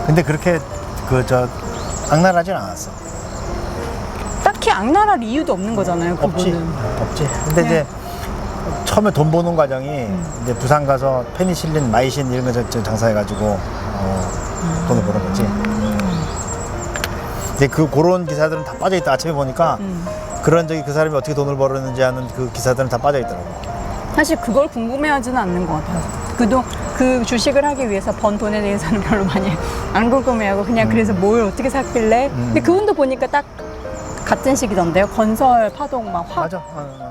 근데 그렇게 악랄하진 않았어. 딱히 악랄할 이유도 없는 거잖아요. 그분은. 없지. 근데 이제 처음에 돈 버는 과정이 이제 부산 가서 페니실린, 마이신 이런 거 장사해가지고 돈을 버는 거지. 근데 그런 기사들은 다 빠져있다. 아침에 보니까 그런 그 사람이 어떻게 돈을 벌었는지 하는 그 기사들은 다 빠져있더라고. 사실 그걸 궁금해하지는 않는 것 같아요. 그 주식을 하기 위해서 번 돈에 대해서는 별로 많이 안 궁금해하고 그냥 그래서 뭘 어떻게 샀길래. 근데 그분도 보니까 딱 같은 시기던데요. 건설 파동 막 확 맞아.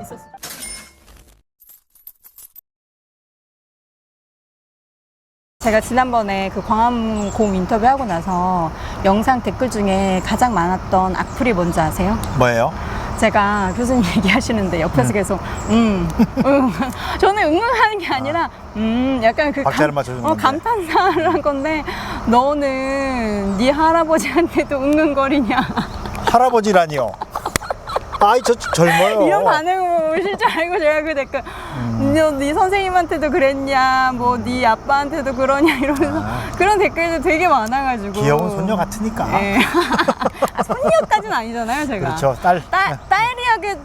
있었어요. 제가 지난번에 그 광화문곰 인터뷰하고 나서 영상 댓글 중에 가장 많았던 악플이 뭔지 아세요? 뭐예요? 제가 교수님 얘기하시는데 옆에서 계속 저는 응응하는 게 아니라 약간 그 박자를 맞춰주는 건데. 감탄사를 한 건데 너는 네 할아버지한테도 응응거리냐 할아버지라니요. 아이, 젊어요. 이런 반응을 오실 줄 알고 제가 그 댓글 너 네 선생님한테도 그랬냐 뭐 네 아빠한테도 그러냐 이러면서 그런 댓글도 되게 많아가지고 귀여운 손녀 같으니까. 네. 손녀까지는 아니잖아요 제가. 그렇죠. 딸이하게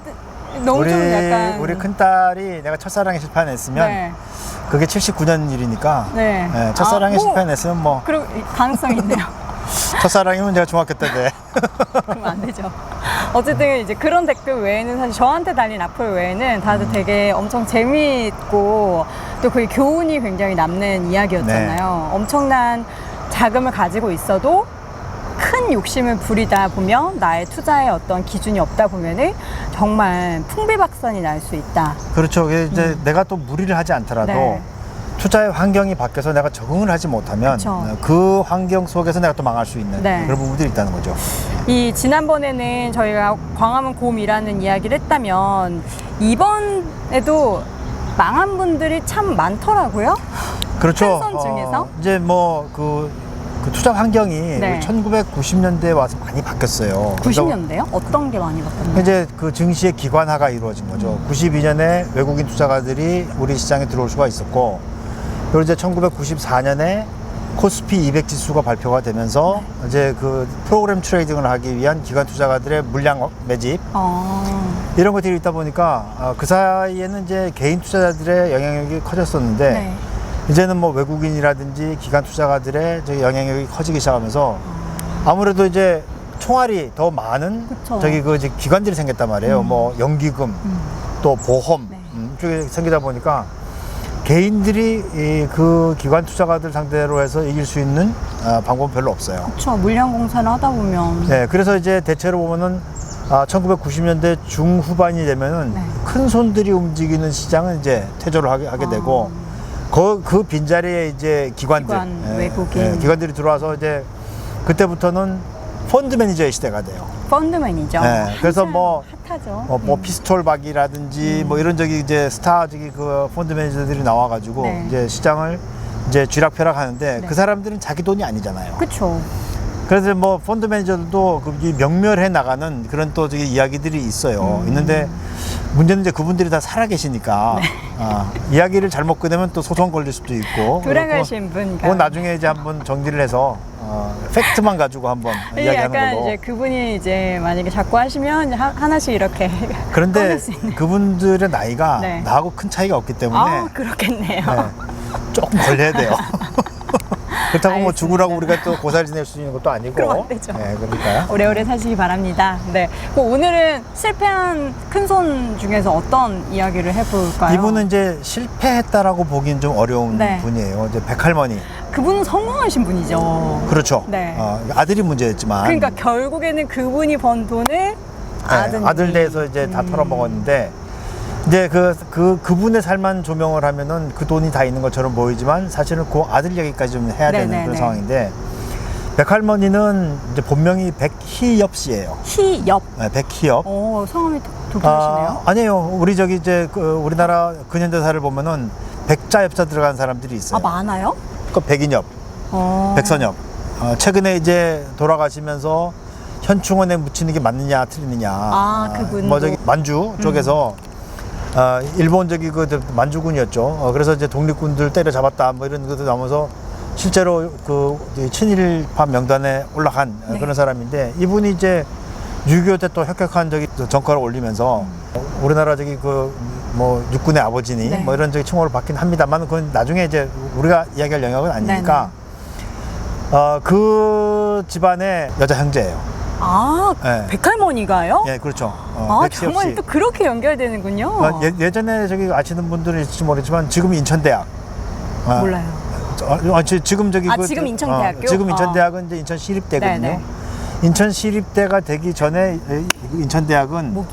너무 좀 약간 우리 큰딸이 내가 첫사랑에 실패했으면 네. 그게 79년 일이니까 네. 첫사랑에 실패했으면 뭐 그리고 가능성이 있네요. 첫사랑이면 제가 중학교 때인데 그러면 안 되죠. 어쨌든 이제 그런 댓글 외에는 사실 저한테 달린 악플 외에는 다들 되게 엄청 재미있고 또 그게 교훈이 굉장히 남는 이야기였잖아요. 엄청난 자금을 가지고 있어도 큰 욕심을 부리다 보면 나의 투자에 어떤 기준이 없다 보면은 정말 풍비박산이 날 수 있다. 그렇죠. 이제 내가 또 무리를 하지 않더라도 네. 투자의 환경이 바뀌어서 내가 적응을 하지 못하면 그쵸. 그 환경 속에서 내가 또 망할 수 있는 네. 그런 부분들이 있다는 거죠. 이 지난번에는 저희가 광화문 곰이라는 이야기를 했다면 이번에도 망한 분들이 참 많더라고요. 그렇죠. 큰 손 중에서? 이제 뭐 그 투자 환경이 네. 1990년대에 와서 많이 바뀌었어요. 90년대요? 어떤 게 많이 바뀌었나요? 이제 그 증시의 기관화가 이루어진 거죠. 92년에 외국인 투자가들이 우리 시장에 들어올 수가 있었고, 그리고 이제 1994년에 코스피 200 지수가 발표가 되면서 이제 그 프로그램 트레이딩을 하기 위한 기관 투자가들의 물량 매집 이런 것들이 있다 보니까 그 사이에는 이제 개인 투자자들의 영향력이 커졌었는데 네. 이제는 뭐 외국인이라든지 기관 투자가들의 저기 영향력이 커지기 시작하면서 아무래도 이제 총알이 더 많은 그쵸. 이제 기관들이 생겼단 말이에요. 뭐 연기금 또 보험 네. 쪽에 생기다 보니까 개인들이 그 기관 투자가들 상대로 해서 이길 수 있는 방법은 별로 없어요. 그렇죠. 물량 공사를 하다 보면 네, 그래서 이제 대체로 보면은 1990년대 중후반이 되면은 네. 큰 손들이 움직이는 시장은 이제 퇴조를 하게 되고 그 빈자리에 이제 기관들, 외국인 기관들이 들어와서 이제 그때부터는 펀드 매니저의 시대가 돼요. 펀드맨이죠. 네, 그래서 뭐 핫하죠. 뭐 피스톨박이라든지 뭐 이런 이제 스타 그 펀드 매니저들이 나와가지고 네. 이제 시장을 이제 쥐락펴락 하는데 네. 그 사람들은 자기 돈이 아니잖아요. 그렇죠. 그래서 뭐 펀드 매니저들도 명멸해 나가는 그런 또 이야기들이 있어요. 있는데 문제는 이제 그분들이 다 살아계시니까 이야기를 잘못 꺼내면 또 소송 걸릴 수도 있고. 돌아가신 분. 그건 나중에 이제 한번 정리를 해서 팩트만 가지고 한번 이야기하는 약간 걸로. 이제 그분이 이제 만약에 자꾸 하시면 이제 하나씩 이렇게 그런데 꺼낼 수 있는. 그분들의 나이가 네. 나하고 큰 차이가 없기 때문에 그렇겠네요. 네, 조금 걸려야 돼요. 그렇다고 뭐 알겠습니다. 죽으라고 우리가 또 고사리 지낼 수 있는 것도 아니고. 그럼 안 되죠. 네, 그러니까요. 오래오래 사시기 바랍니다. 네. 오늘은 실패한 큰손 중에서 어떤 이야기를 해볼까요? 이분은 이제 실패했다라고 보기엔 좀 어려운 네. 분이에요. 이제 백할머니. 그분은 성공하신 분이죠. 그렇죠. 네. 아들이 문제였지만. 그러니까 결국에는 그분이 번 돈을 아들 대에서 이제 다 털어먹었는데, 이제 그분의 삶만 조명을 하면은 그 돈이 다 있는 것처럼 보이지만 사실은 그 아들 얘기까지 좀 해야 되는 네네네. 그런 상황인데, 백할머니는 이제 본명이 백희엽 씨예요. 희엽. 네, 백희엽. 성함이 독특하시네요. 아니에요. 우리 이제 우리나라 근현대사를 보면은 백자 엽자 들어간 사람들이 있어요. 많아요? 그 백인엽, 백선엽. 최근에 이제 돌아가시면서 현충원에 묻히는 게 맞느냐 틀리느냐. 그분도. 뭐 저기 만주 쪽에서 일본 그 만주군이었죠. 그래서 이제 독립군들 때려잡았다 뭐 이런 것도 나오면서 실제로 그 친일파 명단에 올라간 네. 그런 사람인데 이분이 이제 6.25 때 또 혁혁한 저기 정권을 올리면서 우리나라 저기 그 뭐 육군의 아버지니 네. 뭐 이런 저기 칭호를 받긴 합니다만 그건 나중에 이제 우리가 이야기할 영역은 아니니까 그 집안의 여자 형제예요. 아, 네. 백할머니가요? 예, 그렇죠. 아, 백시 정말 없이. 또 그렇게 연결되는군요. 예전에 저기 아시는 분들은 있을지 모르지만 지금 인천대학. 몰라요. 지금 저기 지금 인천대학교? 지금 인천대학은 이제 인천시립대거든요. 네네. 인천시립대가 되기 전에 인천대학은 모기.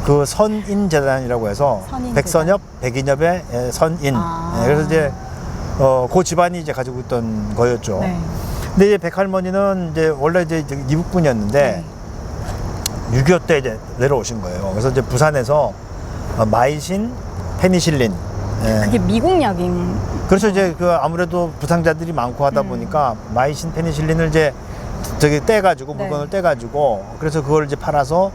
그 선인재단이라고 해서 선인재단. 백선엽, 백인엽의 선인. 아. 그래서 이제 그 집안이 이제 가지고 있던 거였죠. 네. 근데 이제 백할머니는 이제 원래 이제 이북분이었는데 6.25 때 이제 내려오신 거예요. 그래서 이제 부산에서 마이신, 페니실린. 예. 그게 미국 약인. 그래서 이제 그 아무래도 부상자들이 많고 하다 보니까 마이신, 페니실린을 이제 저기 떼가지고 네. 물건을 떼가지고 그래서 그걸 이제 팔아서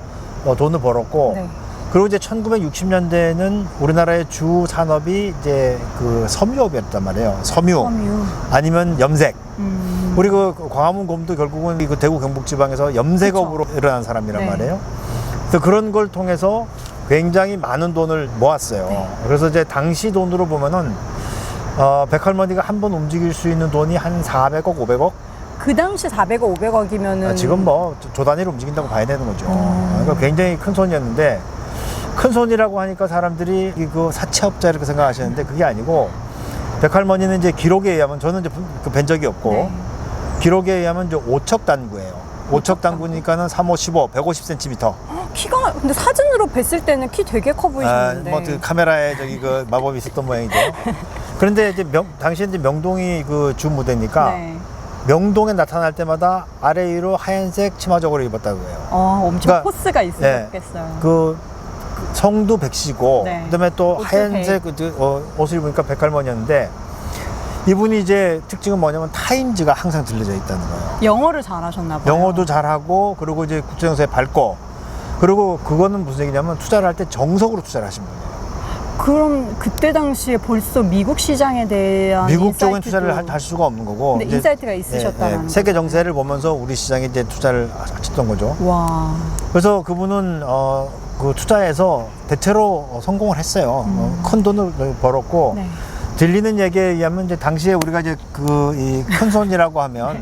돈을 벌었고 네. 그리고 이제 1960년대에는 우리나라의 주 산업이 이제 그 섬유업이었단 말이에요. 섬유. 아니면 염색. 우리 그 광화문 곰도 결국은 그 대구 경북 지방에서 염색업으로 일어난 사람이란 네. 말이에요. 그래서 그런 걸 통해서 굉장히 많은 돈을 모았어요. 네. 그래서 이제 당시 돈으로 보면은 백할머니가 한 번 움직일 수 있는 돈이 한 400억, 500억. 그 당시 400억, 500억이면은 지금 뭐 조 단위로 움직인다고 봐야 되는 거죠. 그러니까 굉장히 큰 손이었는데 큰 손이라고 하니까 사람들이 그 사채업자 이렇게 생각하시는데 그게 아니고 백할머니는 이제 기록에 의하면 저는 이제 뵌 적이 없고 네. 기록에 의하면 이제 5척 단구예요. 5척 단구니까는 3, 5, 15, 150cm. 키가 근데 사진으로 뵀을 때는 키 되게 커 보이셨는데. 뭐 그 카메라에 저기 그 마법이 있었던 모양이죠. 그런데 이제 당시에 이제 명동이 그 주 무대니까 네. 명동에 나타날 때마다 아래 위로 하얀색 치마 저고를 입었다고 해요. 엄청 그러니까, 포스가 있으셨겠어요. 그 성도 백시고 네. 그다음에 또 옷도 하얀색 옷을 입으니까 백할머니였는데 이분이 이제 특징은 뭐냐면 타임즈가 항상 들려져 있다는 거예요. 영어를 잘하셨나 봐요. 영어도 잘하고 그리고 이제 국제정세에 밝고 그리고 그거는 무슨 얘기냐면 투자를 할 때 정석으로 투자를 하신 분이에요. 그럼 그때 당시에 벌써 미국 시장에 대한 미국 쪽은 인사이트도- 투자를 할 수가 없는 거고 근데 이제 인사이트가 있으셨다는 세계 정세를 보면서 우리 시장에 이제 투자를 하셨던 거죠. 와. 그래서 그분은 그 투자에서 대체로 성공을 했어요. 큰 돈을 벌었고 네. 들리는 얘기에 의하면 이제 당시에 우리가 이제 그 이 큰손이라고 하면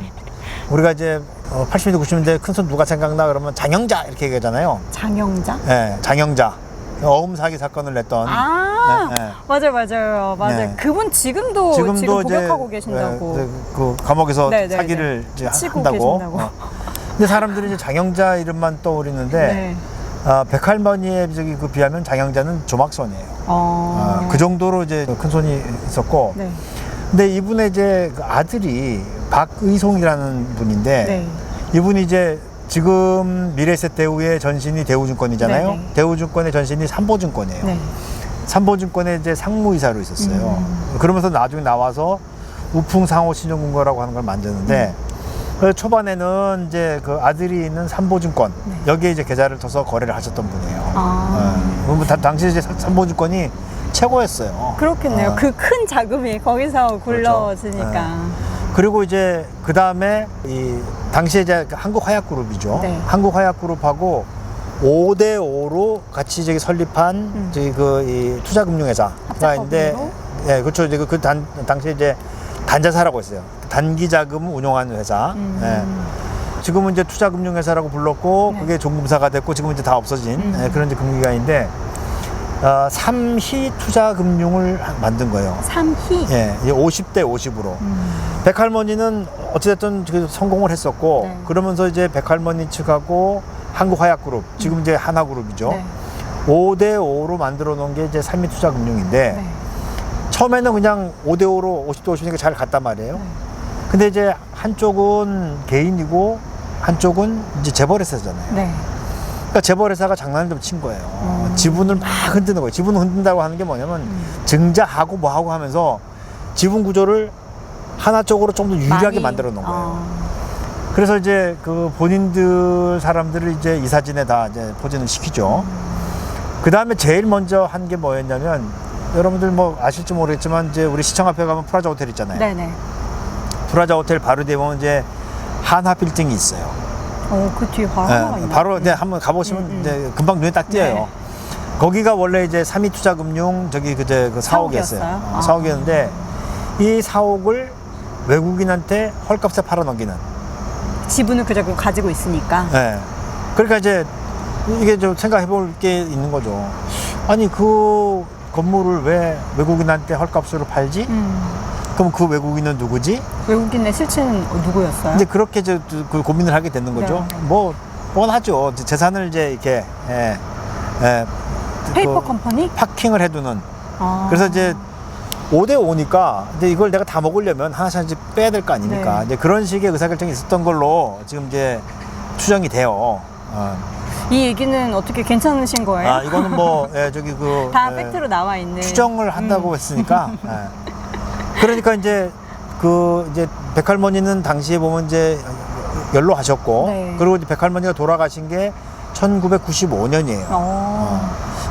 우리가 이제 80년대 90년대 큰손 누가 생각나 그러면 장영자 이렇게 얘기하잖아요. 장영자? 네, 장영자 어음 사기 사건을 냈던. 아, 네, 네. 맞아요. 네. 그분 지금 복역하고 계신다고. 그 감옥에서 네, 네, 사기를 이제 치고 한다고. 계신다고. 근데 사람들이 이제 장영자 이름만 떠오르는데 네. 백할머니에 그 비하면 장영자는 조막손이에요. 그 정도로 이제 큰 손이 있었고. 네. 근데 이분의 이제 그 아들이 박의송이라는 분인데 네. 이분이 이제 지금 미래에셋 대우의 전신이 대우증권이잖아요. 네, 네. 대우증권의 전신이 삼보증권이에요. 네. 삼보증권에 이제 상무이사로 있었어요. 그러면서 나중에 나와서 우풍상호 신용금고라고 하는 걸 만드는데 그래서 초반에는 이제 그 아들이 있는 삼보증권 여기에 이제 계좌를 터서 거래를 하셨던 분이에요. 당시 이제 삼보증권이 최고였어요. 그렇겠네요. 그 큰 자금이 거기서 굴러지니까. 그렇죠. 그리고 이제 그 다음에 이 당시에 이제 한국화약그룹이죠. 네. 한국화약그룹하고 5대5로 같이 저기 설립한 저기 그 이 투자금융회사가 있는데, 예, 그렇죠. 이제 당시에 이제 단자사라고 했어요. 단기자금 운용하는 회사. 예. 지금은 이제 투자금융회사라고 불렀고, 네. 그게 종금사가 됐고, 지금은 이제 다 없어진 예, 그런 이제 금융기관인데, 삼희 투자금융을 만든 거예요. 삼희? 예, 50대 50으로. 백할머니는 어찌됐든 성공을 했었고, 네. 그러면서 이제 백할머니 측하고 한국화약그룹, 지금 이제 하나그룹이죠. 네. 5대5로 만들어 놓은 게 이제 삼희 투자금융인데, 네. 처음에는 그냥 5대5로 50대 50이니까 잘 갔단 말이에요. 네. 근데 이제 한쪽은 개인이고, 한쪽은 이제 재벌회사잖아요. 네. 그러니까 재벌회사가 장난을 좀 친 거예요. 지분을 막 흔드는 거예요. 지분을 흔든다고 하는 게 뭐냐면 증자하고 뭐하고 하면서 지분 구조를 하나 쪽으로 좀 더 유리하게 만들어 놓은 거예요. 그래서 이제 그 본인들 사람들을 이제 이사진에 다 이제 포진을 시키죠. 그 다음에 제일 먼저 한 게 뭐였냐면 여러분들 뭐 아실지 모르겠지만 이제 우리 시청 앞에 가면 프라자 호텔 있잖아요. 네네. 프라자 호텔 바로 뒤에 보면 이제 한화 빌딩이 있어요. 그 뒤에 바로 하나가 있나요? 바로 이제 한번 가보시면 이제 금방 눈에 딱 띄어요. 네. 거기가 원래 이제 삼위투자금융 저기 그제 그 사옥이었어요. 사옥이었어요? 사옥이었는데 이 사옥을 외국인한테 헐값에 팔아넘기는. 지분을 그저고 가지고 있으니까. 예. 그러니까 이제 이게 좀 생각해 볼 게 있는 거죠. 아니 그 건물을 왜 외국인한테 헐값으로 팔지? 그럼 그 외국인은 누구지? 외국인의 실체는 누구였어요? 이제 그렇게 그 고민을 하게 되는 거죠. 네. 뭐 뻔하죠. 재산을 이제 이렇게 페이퍼 컴퍼니? 파킹을 해두는. 아. 그래서 이제 5대 5니까 이제 이걸 내가 다 먹으려면 하나씩 빼야 될 거 아닙니까? 네. 이제 그런 식의 의사결정이 있었던 걸로 지금 이제 추정이 돼요. 이 얘기는 어떻게 괜찮으신 거예요? 이거는 뭐 저기 그 다 팩트로 나와 있는. 추정을 한다고 했으니까. 그러니까 이제 그 이제 백할머니는 당시에 보면 이제 연로하셨고, 네. 그리고 이제 백할머니가 돌아가신 게 1995년이에요.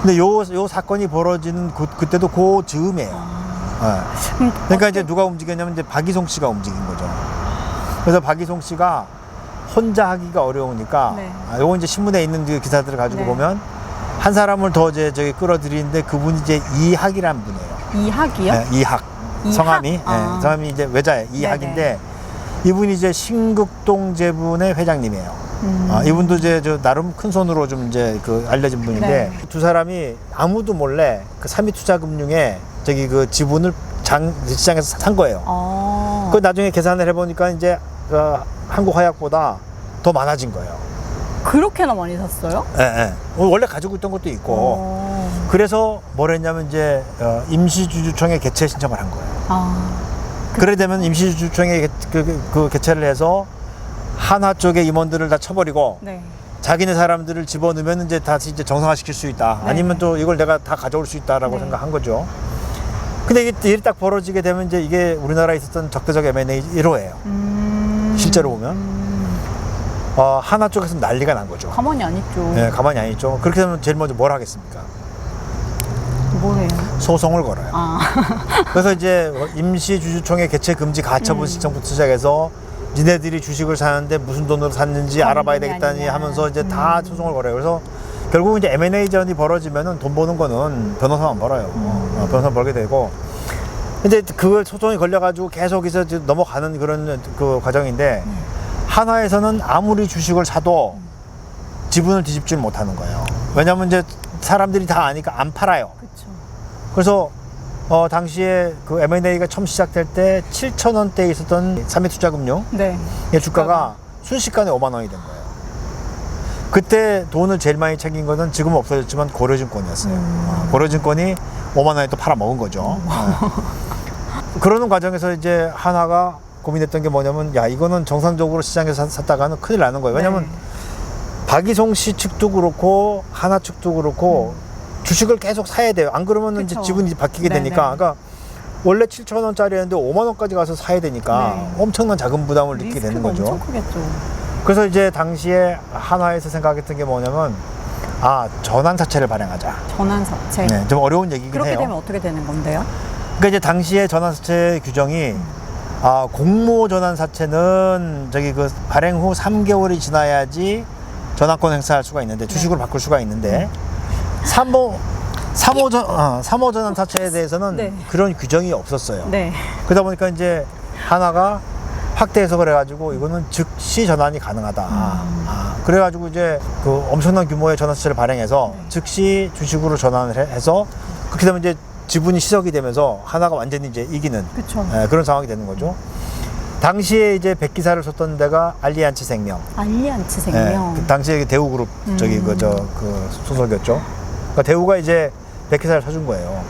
근데 요 사건이 벌어지는 그때도 그 즈음이에요. 그러니까 이제 누가 움직였냐면 이제 박이송 씨가 움직인 거죠. 그래서 박이송 씨가 혼자 하기가 어려우니까 네. 요거 이제 신문에 있는 그 기사들을 가지고 네. 보면 한 사람을 더 이제 저기 끌어들이는데 그분이 이제 이학이라는 분이에요. 이학이요? 네, 이학. 이학? 성함이 성함이 이제 외자예요. 네네. 이학인데 이분이 이제 신극동 제분의 회장님이에요. 이분도 이제 저 나름 큰 손으로 좀 이제 그 알려진 분인데 네. 두 사람이 아무도 몰래 그 삼위투자금융에 저기 그 지분을 시장에서 산 거예요. 그 나중에 계산을 해보니까 이제 한국화약보다 더 많아진 거예요. 그렇게나 많이 샀어요? 예. 원래 가지고 있던 것도 있고. 그래서 뭘 했냐면 이제 임시주주총회 개최 신청을 한 거예요. 그래 되면 임시주주총회 그 개최를 해서 한화 쪽의 임원들을 다 쳐버리고 네. 자기네 사람들을 집어넣으면 이제 다시 이제 정상화시킬 수 있다. 네. 아니면 또 이걸 내가 다 가져올 수 있다라고 네. 생각한 거죠. 근데 이게 일이 딱 벌어지게 되면 이제 이게 우리나라에 있었던 적대적 M&A 1호예요. 실제로 보면. 한화 쪽에서 난리가 난 거죠. 가만히 안 있죠. 네, 가만히 안 있죠. 그렇게 되면 제일 먼저 뭘 하겠습니까? 뭐래요? 소송을 걸어요. 그래서 이제 임시주주총회 개최 금지 가처분 신청부터 시작해서 니네들이 주식을 사는데 무슨 돈으로 샀는지 알아봐야 되겠다니 아니냐. 하면서 이제 다 소송을 걸어요. 그래서 결국 이제 M&A전이 벌어지면은 돈 버는 거는 변호사만 벌어요. 변호사만 벌게 되고 이제 그걸 소송이 걸려가지고 계속해서 넘어가는 그런 그 과정인데 한화에서는 아무리 주식을 사도 지분을 뒤집지는 못하는 거예요. 왜냐하면 이제 사람들이 다 아니까 안 팔아요. 그렇죠. 그래서 당시에 그 M&A가 처음 시작될 때 7,000원대에 있었던 삼위투자금융 네. 주가가 순식간에 5만 원이 된 거예요. 그때 돈을 제일 많이 챙긴 거는 지금은 없어졌지만 고려증권이었어요. 고려증권이 5만 원에 또 팔아먹은 거죠. 그러는 과정에서 이제 한화가 고민했던 게 뭐냐면 야 이거는 정상적으로 시장에서 샀다가는 큰일 나는 거예요. 왜냐면 네. 박이송 씨 측도 그렇고 한화 측도 그렇고 주식을 계속 사야 돼요. 안 그러면 이제 그쵸. 지분이 바뀌게 네네. 되니까. 그러니까 원래 7,000원짜리였는데 5만 원까지 가서 사야 되니까 네. 엄청난 자금 부담을 느끼게 되는 리스크가 거죠. 엄청 크겠죠. 그래서 이제 당시에 한화에서 생각했던 게 뭐냐면 전환사채를 발행하자. 전환사채. 네, 좀 어려운 얘기긴 그렇게 해요. 되면 어떻게 되는 건데요? 그러니까 이제 당시에 전환사채 규정이 공모 전환사채는 저기 그 발행 후 3개월이 지나야지 전환권 행사할 수가 있는데 주식으로 바꿀 수가 있는데 3호 전환사채에 대해서는 네. 그런 규정이 없었어요. 네. 그러다 보니까 이제 한화가 확대 해석을 해가지고 이거는 즉시 전환이 가능하다. 그래가지고 이제 그 엄청난 규모의 전환사채를 발행해서 즉시 주식으로 전환을 해서 그렇게 되면 이제 지분이 시석이 되면서 하나가 완전히 이제 이기는 그쵸. 그런 상황이 되는 거죠. 당시에 이제 백기사를 썼던 데가 알리안츠 생명. 알리안츠 생명. 그 당시에 대우그룹 저기 그 소속이었죠. 그러니까 대우가 이제 백기사를 사준 거예요.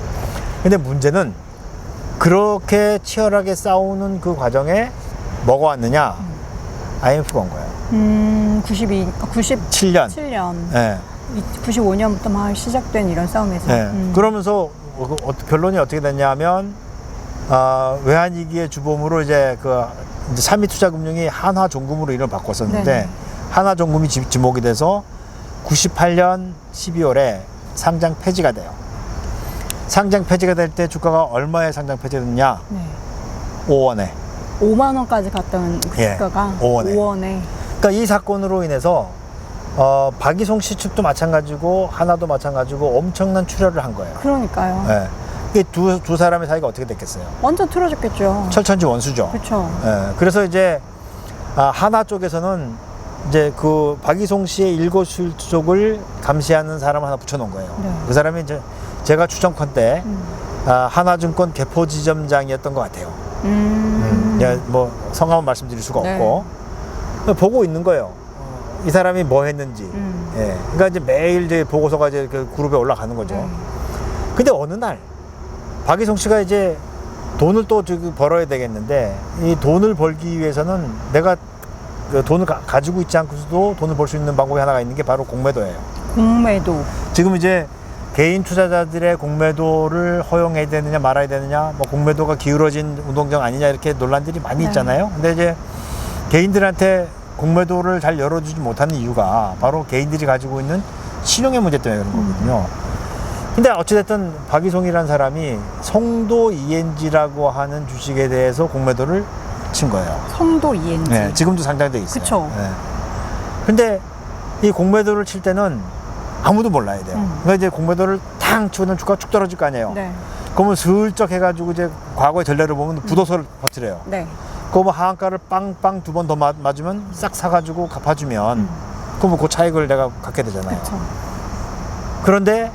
근데 문제는 그렇게 치열하게 싸우는 그 과정에 뭐가 왔느냐? IMF가 온 거예요. 97년. 7년. 네. 95년부터 막 시작된 이런 싸움에서. 네. 그러면서 결론이 어떻게 됐냐면 외환위기의 주범으로 이제 이제 삼위투자금융이 한화종금으로 이름을 바꿨었는데 네네. 한화종금이 지목이 돼서 98년 12월에 상장 폐지가 돼요. 상장 폐지가 될 때 주가가 얼마에 상장 폐지됐냐? 네. 5원에. 5만 원까지 갔던 그 예, 주가가 5원에. 5원에. 그러니까 이 사건으로 인해서 박이송 씨 측도 마찬가지고 하나도 마찬가지고 엄청난 출혈을 한 거예요. 그러니까요. 예. 이게 두 사람의 사이가 어떻게 됐겠어요? 완전 틀어졌겠죠. 철천지 원수죠. 그렇죠. 예. 그래서 이제 하나 쪽에서는 이제 그 박이송 씨의 일거수일투족을 감시하는 사람 하나 붙여놓은 거예요. 네. 그 사람이 이제 제가 추정컨대 하나증권 개포지점장이었던 것 같아요. 뭐 성함은 말씀드릴 수가 네. 없고 보고 있는 거예요. 이 사람이 뭐 했는지. 예. 그러니까 이제 매일 이제 보고서가 이제 그 그룹에 올라가는 거죠. 네. 근데 어느 날 박이송 씨가 이제 돈을 또 벌어야 되겠는데 이 돈을 벌기 위해서는 내가 그 돈을 가지고 있지 않고서도 돈을 벌 수 있는 방법이 하나가 있는 게 바로 공매도예요. 공매도. 지금 이제 개인 투자자들의 공매도를 허용해야 되느냐 말아야 되느냐, 뭐 공매도가 기울어진 운동장 아니냐 이렇게 논란들이 많이 네. 있잖아요. 근데 이제 개인들한테 공매도를 잘 열어주지 못하는 이유가 바로 개인들이 가지고 있는 신용의 문제 때문에 그런 거거든요. 근데 어찌됐든 박이송이라는 사람이 성도 ENG라고 하는 주식에 대해서 공매도를 친 거예요. 성도 ENG. 네, 지금도 상장돼 있어요. 그쵸. 네. 근데 이 공매도를 칠 때는 아무도 몰라야 돼요. 그러니까 이제 공매도를 탕 치고는 주가가 쭉 떨어질 거 아니에요. 네. 그러면 슬쩍 해가지고 이제 과거의 전례를 보면 부도서를 퍼뜨려요. 네. 그거 하한가를 빵빵 두 번 더 맞으면 싹 사가지고 갚아주면 그러면 그 차익을 내가 갖게 되잖아요. 그렇죠. 그런데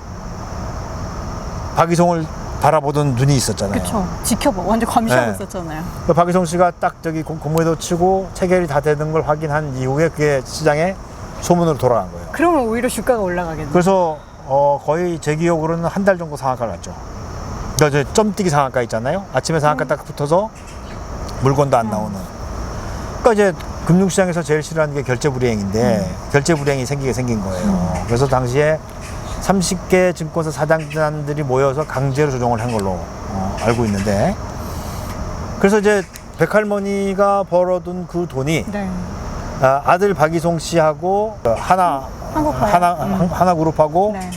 박이송을 바라보던 눈이 있었잖아요. 그렇죠. 지켜봐. 완전 감시하고 네. 있었잖아요. 그 박이송 씨가 딱 저기 공매도 치고 체결이 다 되는 걸 확인한 이후에 그게 시장에 소문으로 돌아간 거예요. 그러면 오히려 주가가 올라가겠네요. 그래서 거의 제 기억으로는 한 달 정도 상한가를 갔죠. 그러니까 이제 점뛰기 상한가 있잖아요. 아침에 상한가 딱 붙어서 물건도 안 나오는. 그러니까 이제 금융시장에서 제일 싫어하는 게 결제 불이행인데 결제 불이행이 생긴 거예요. 그래서 당시에 30개 증권사 사장들이 모여서 강제로 조정을 한 걸로 알고 있는데, 그래서 이제 백할머니가 벌어둔 그 돈이 네. 아들 박이송 씨하고 하나그룹하고 네.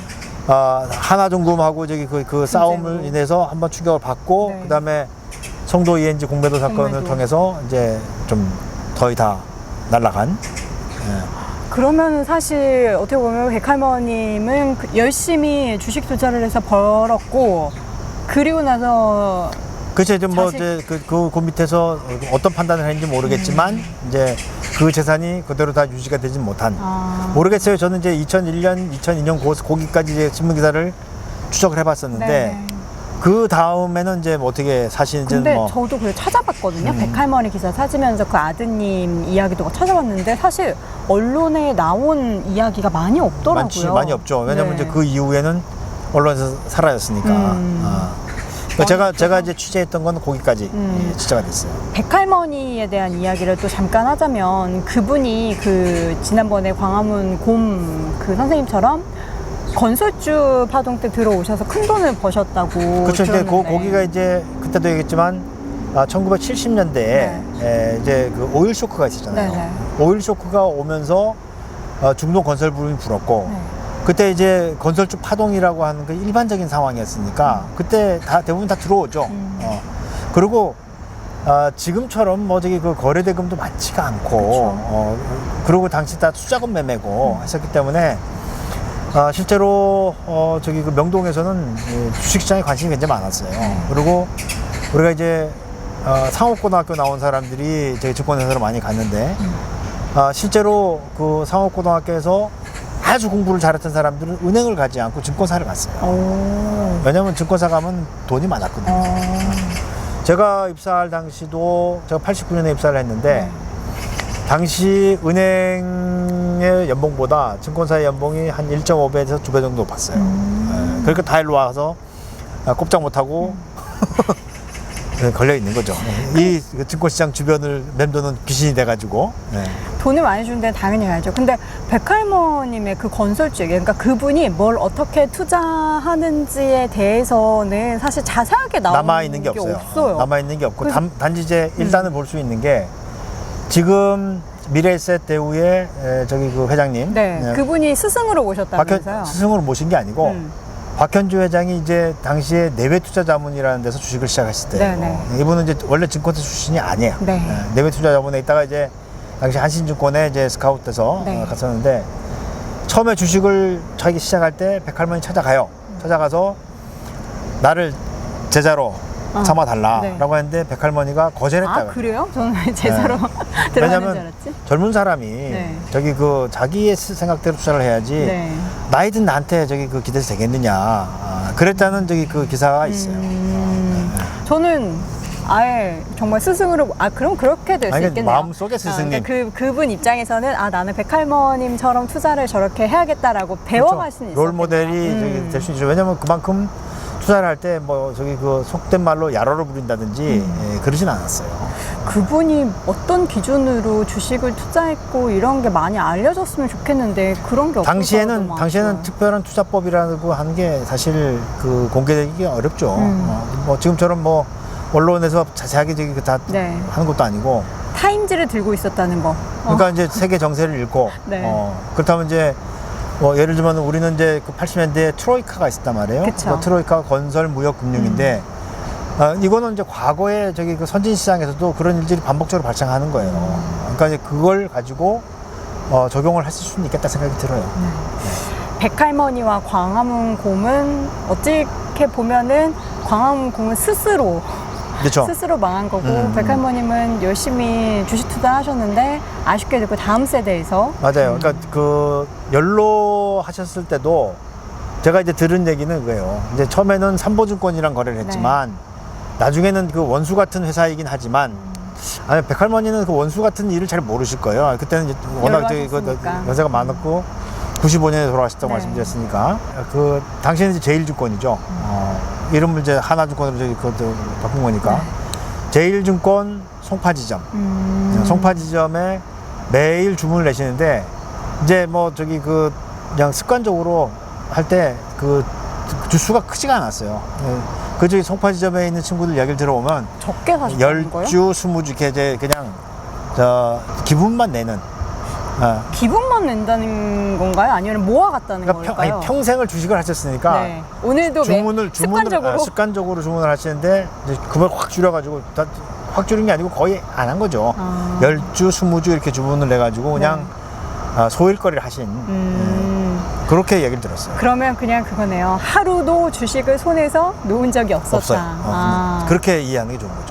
하나중금하고 저기 그 싸움을 인해서 한번 충격을 받고 네. 그다음에 성도 ENG 공매도 사건을 공매도. 통해서 이제 좀 거의 다 날라간. 그러면 사실 어떻게 보면 백할머님은 열심히 주식 투자를 해서 벌었고, 그리고 나서 그렇죠. 이제 뭐 자식- 이제 그 밑에서 어떤 판단을 했는지 모르겠지만 이제 그 재산이 그대로 다 유지가 되진 못한. 모르겠어요. 저는 이제 2001년, 2002년 고기까지 이제 신문 기사를 추적을 해봤었는데 네. 그 다음에는 이제 뭐 어떻게 사실인지는 근데 뭐 저도 그걸 찾아봤거든요. 백할머니 기사 찾으면서 그 아드님 이야기도 찾아봤는데 사실 언론에 나온 이야기가 많이 없더라고요. 많이 없죠. 왜냐면 네. 이제 그 이후에는 언론에서 사라졌으니까. 제가 이제 취재했던 건 거기까지 취재가 됐어요. 백할머니에 대한 이야기를 또 잠깐 하자면, 그분이 그 지난번에 광화문 곰 그 선생님처럼 건설주 파동 때 들어오셔서 큰 돈을 버셨다고. 그렇죠. 이제 들었는데. 거기가 이제 그때도 얘기했지만 1970년대에 이제 그 오일 쇼크가 있었잖아요. 네네. 오일 쇼크가 오면서 중동 건설 붐이 불었고 네. 그때 이제 건설주 파동이라고 하는 그 일반적인 상황이었으니까 그때 대부분 다 들어오죠. 그리고 지금처럼 뭐 저기 그 거래 대금도 많지가 않고 그리고 당시 다 수자금 매매고 했었기 때문에 실제로 저기 그 명동에서는 주식시장에 관심이 굉장히 많았어요. 그리고 우리가 이제 상업고등학교 나온 사람들이 저희 증권회사로 많이 갔는데 실제로 그 상업고등학교에서 아주 공부를 잘했던 사람들은 은행을 가지 않고 증권사를 갔어요. 왜냐하면 증권사 가면 돈이 많았거든요. 제가 입사할 당시도 제가 89년에 입사를 했는데 당시 은행의 연봉보다 증권사의 연봉이 한 1.5배에서 2배 정도 높았어요. 그러니까 다 일로 와서 꼼짝 못하고 걸려 있는 거죠. 이 증권시장 주변을 맴도는 귀신이 돼가지고. 돈을 많이 준 데는 당연히 가야죠. 근데 백할머님의 그 건설주 얘기, 그러니까 그분이 뭘 어떻게 투자하는지에 대해서는 사실 자세하게 남아 있는 게 없어요. 남아 있는 게 없고 단지 이제 일단은 볼 수 있는 게 지금 미래에셋 대우의 저기 그 회장님, 네, 그분이 스승으로 오셨다면서요. 스승으로 모신 게 아니고 박현주 회장이 이제 당시에 내외투자자문이라는 데서 주식을 시작했을 때 네네. 이분은 이제 원래 증권사 출신이 아니에요. 네. 내외투자자문에 있다가 이제 당시 한신증권에 이제 스카우트돼서 네. 갔었는데 처음에 주식을 자기 시작할 때 백할머니 찾아가요. 찾아가서 나를 제자로 삼아달라라고 네. 했는데 백할머니가 거절했다고. 아, 그래요? 저는 제자로 들어가는 줄 왜냐면 알았지. 젊은 사람이 네. 저기 그 자기의 생각대로 투자를 해야지 네. 나이든 나한테 저기 그 기대서 되겠느냐. 그랬다는 저기 그 기사가 있어요. 저는 아예 정말 스승으로 그럼 그렇게 될 수 아니, 있겠네요. 마음속에 스승님. 그분 입장에서는 나는 백할머님처럼 투자를 저렇게 해야겠다라고 배워갈 수는 있어요. 롤 모델이 저기 될 수 있죠. 왜냐면 그만큼 투자를 할 때 뭐 저기 그 속된 말로 야로를 부린다든지 그러진 않았어요. 그분이 어떤 기준으로 주식을 투자했고 이런 게 많이 알려졌으면 좋겠는데 그런 게 없어서 당시에는 너무 당시에는 아쉬워요. 특별한 투자법이라고 하는 게 사실 그 공개되기 어렵죠. 뭐 지금처럼 뭐 언론에서 자세하게 저기 다 네. 하는 것도 아니고. 타임지를 들고 있었다는 거. 그러니까 이제 세계 정세를 읽고 네. 그렇다면 이제 뭐 예를 들면 우리는 이제 그 80년대에 트로이카가 있었단 말이에요. 그쵸. 그 트로이카가 건설, 무역, 금융인데 이거는 이제 과거에 저기 그 선진 시장에서도 그런 일들이 반복적으로 발생하는 거예요. 그러니까 이제 그걸 가지고 적용을 했을 수는 있겠다 생각이 들어요. 백할머니와 광화문 곰은 어떻게 보면은 광화문 곰은 스스로 그렇죠. 스스로 망한 거고 백할머님은 열심히 주식 투자하셨는데 아쉽게도 그 다음 세대에서 맞아요. 그러니까 그 연로하셨을 때도 제가 이제 들은 얘기는 그거예요. 이제 처음에는 삼보증권이랑 거래를 했지만 나중에는 그 원수 같은 회사이긴 하지만 아니 백할머니는 그 원수 같은 일을 잘 모르실 거예요. 그때는 이제 워낙 저기 그 연로하셨으니까. 연세가 많았고 95년에 돌아가셨다고 네. 말씀드렸으니까 그 당시에는 이제 제일증권이죠. 이름을 이제 하나증권으로 저기 그 바꾼 거니까 제일증권 송파지점. 송파지점에 매일 주문을 내시는데 이제 뭐 저기 그 그냥 습관적으로 할 때 그 주수가 크지가 않았어요. 그 저기 송파지점에 있는 친구들 이야기를 들어보면 적게 사셨다는 거예요? 10주, 20주 이렇게 이제 그냥 저 기분만 내는. 기분만 낸다는 건가요? 아니면 모아갔다는 그러니까 걸까요? 아니, 평생을 주식을 하셨으니까 네. 오늘도 습관적으로 습관적으로 주문을 하시는데 이제 금을 확 줄여가지고 확 줄인 게 아니고 거의 안 한 거죠. 10주, 20주 이렇게 주문을 내가지고 그냥 소일거리를 하신 그렇게 얘기를 들었어요. 그러면 그냥 그거네요. 하루도 주식을 손에서 놓은 적이 없었다. 없어요. 그렇게 이해하는 게 좋은 거죠.